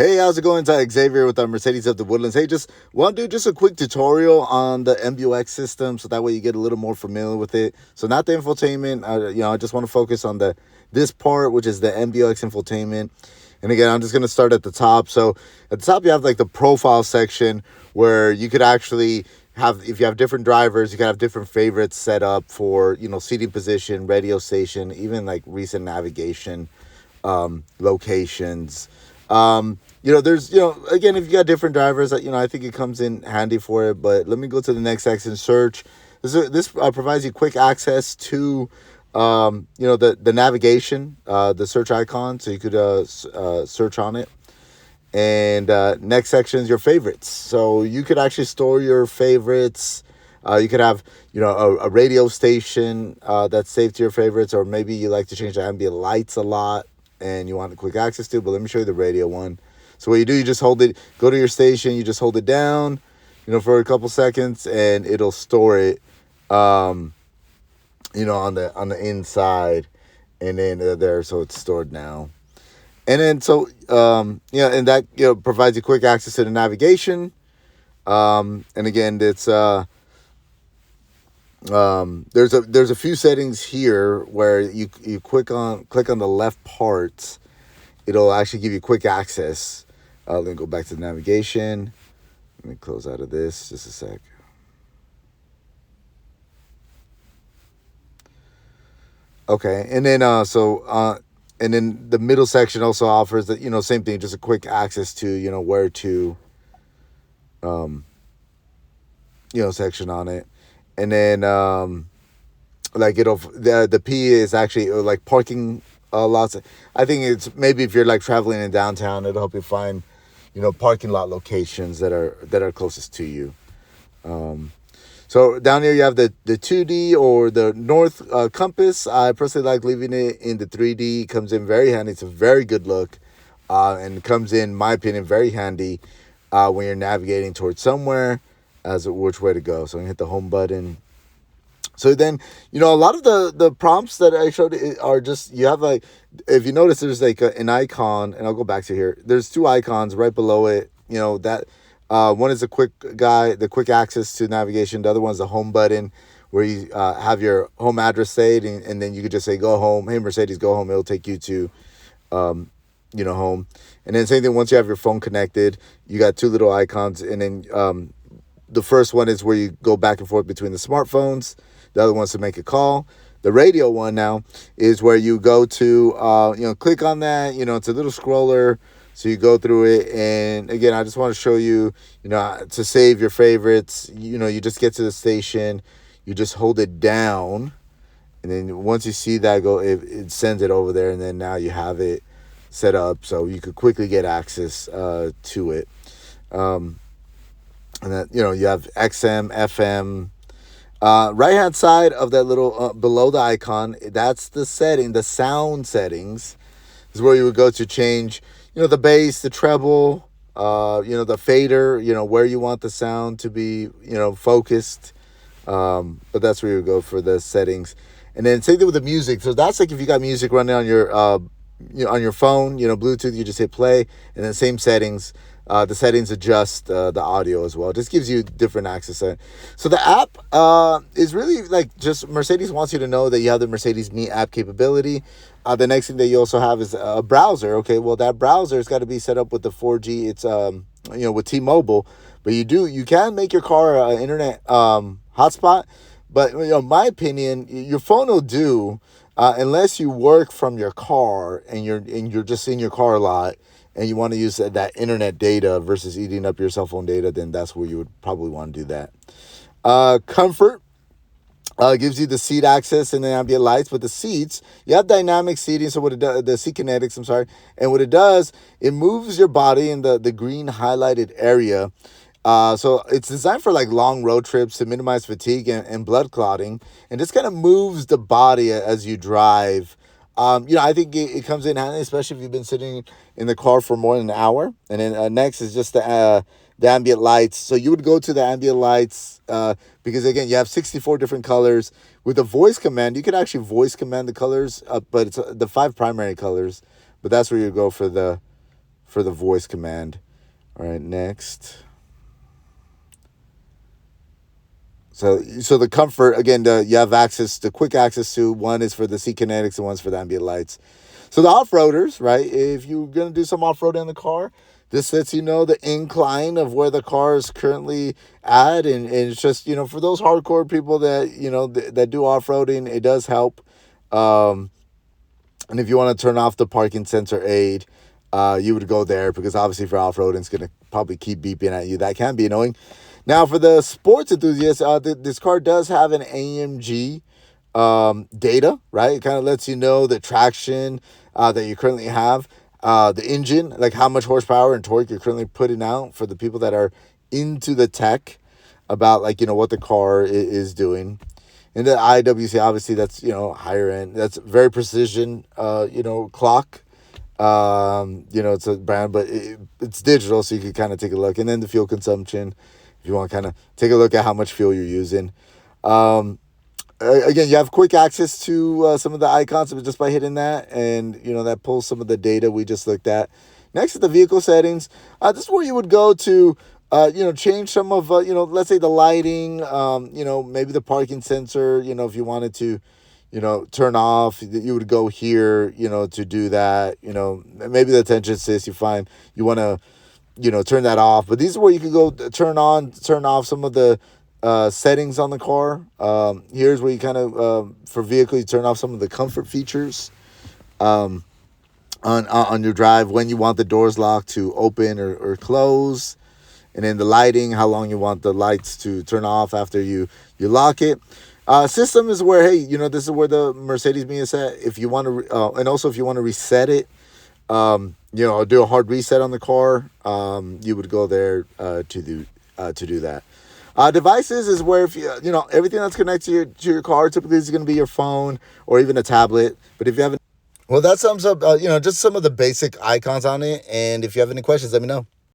Hey, how's it going? It's Xavier with Mercedes of the Woodlands. Hey, just want to do just a quick tutorial on the MBUX system, so that way you get a little more familiar with it. So not the infotainment. I just want to focus on this part, which is the MBUX infotainment. And again, I'm just going to start at the top. So at the top, you have like the profile section where you could actually have, if you have different drivers, you can have different favorites set up for, seating position, radio station, even like recent navigation, locations. There's, again, if you got different drivers, I think it comes in handy for it. But let me go to the next section, search. This provides you quick access to, the navigation, the search icon, so you could search on it. And next section is your favorites. So you could actually store your favorites. You could have, a radio station that's saved to your favorites, or maybe you like to change the ambient lights a lot and you want quick access to. But let me show you the radio one. So what you do, you just hold it, go to your station, you just hold it down, for a couple seconds, and it'll store it, on the inside, and then there, so it's stored now. And then and that provides you quick access to the navigation. And again, it's there's a few settings here where you click on the left parts, it'll actually give you quick access. Let me go back to the navigation. Let me close out of this just a sec. Okay, and then and then the middle section also offers that, same thing, just a quick access to, where to, section on it. And then, the P is actually like parking lots. I think it's maybe if you're like traveling in downtown, it'll help you find, parking lot locations that are closest to you. So down here you have the 2D or the north compass. I personally like leaving it in the 3D. It comes in very handy. It's a very good look, and comes in my opinion, very handy when you're navigating towards somewhere as which way to go. So I'm gonna hit the home button. So then, a lot of the prompts that I showed are just, you have like, if you notice, there's like an icon, and I'll go back to here. There's two icons right below it, that one is the quick access to navigation. The other one's the home button, where you have your home address saved, and then you could just say, go home. Hey, Mercedes, go home. It'll take you to, home. And then same thing, once you have your phone connected, you got two little icons. And then the first one is where you go back and forth between the smartphones. The other one's to make a call. The radio one now is where you go to, click on that. It's a little scroller. So you go through it. And again, I just want to show you, to save your favorites. You just get to the station. You just hold it down. And then once you see that it sends it over there. And then now you have it set up so you could quickly get access to it. And that, you have XM, FM. Right hand side of that little below the icon, that's the sound settings is where you would go to change, the bass, the treble, the fader, where you want the sound to be, focused. But that's where you go for the settings. And then same thing with the music. So that's like if you got music running on your on your phone, Bluetooth, you just hit play, and then same settings. The settings adjust the audio as well. It just gives you different access. So the app is really like just Mercedes wants you to know that you have the Mercedes Me app capability. The next thing that you also have is a browser. Okay, well, that browser has got to be set up with the 4G. It's with T-Mobile, but you can make your car internet hotspot. But my opinion, your phone will do unless you work from your car and you're just in your car a lot, and you want to use that internet data versus eating up your cell phone data, then that's where you would probably want to do that. Comfort gives you the seat access and the ambient lights, but the seats, you have dynamic seating, so what it does, the seat kinetics, I'm sorry, and what it does, it moves your body in the green highlighted area. So it's designed for like long road trips to minimize fatigue and blood clotting, and just kind of moves the body as you drive. I think it comes in handy, especially if you've been sitting in the car for more than an hour. And then next is just the ambient lights. So you would go to the ambient lights because, again, you have 64 different colors. With the voice command, you could actually voice command the colors, but it's the 5 primary colors. But that's where you go for the for the voice command. All right, next. So the comfort, again, you have the quick access to, one is for the seat kinetics and one's for the ambient lights. So the off-roaders, right, if you're going to do some off-roading in the car, this lets you know the incline of where the car is currently at. And it's just, for those hardcore people that, that do off-roading, it does help. And if you want to turn off the parking sensor aid, you would go there, because obviously for off-roading, it's going to probably keep beeping at you. That can be annoying. Now, for the sports enthusiasts, this car does have an AMG data, right? It kind of lets you know the traction that you currently have, the engine, like how much horsepower and torque you're currently putting out, for the people that are into the tech about, like, what the car is doing. And the IWC, obviously, that's, higher end. That's very precision, clock. It's a brand, but it's digital, so you can kind of take a look. And then the fuel consumption, if you want to kind of take a look at how much fuel you're using. Again, you have quick access to some of the icons just by hitting that, and that pulls some of the data we just looked at. Next is the vehicle settings. This is where you would go to change some of let's say the lighting, maybe the parking sensor. If you wanted to turn off, you would go here to do that. Maybe the attention assist, you find you want to turn that off. But these are where you can go turn off some of the settings on the car. Here's where you kind of, for vehicle, you turn off some of the comfort features on your drive, when you want the doors locked to open or close. And then the lighting, how long you want the lights to turn off after you lock it. System is where, hey, this is where the Mercedes me is at. If you want to, and also if you want to reset it, do a hard reset on the car, you would go there to do that. Devices is where, if everything that's connected to your car typically is going to be your phone or even a tablet. But if you haven't, well, that sums up, just some of the basic icons on it. And if you have any questions, let me know.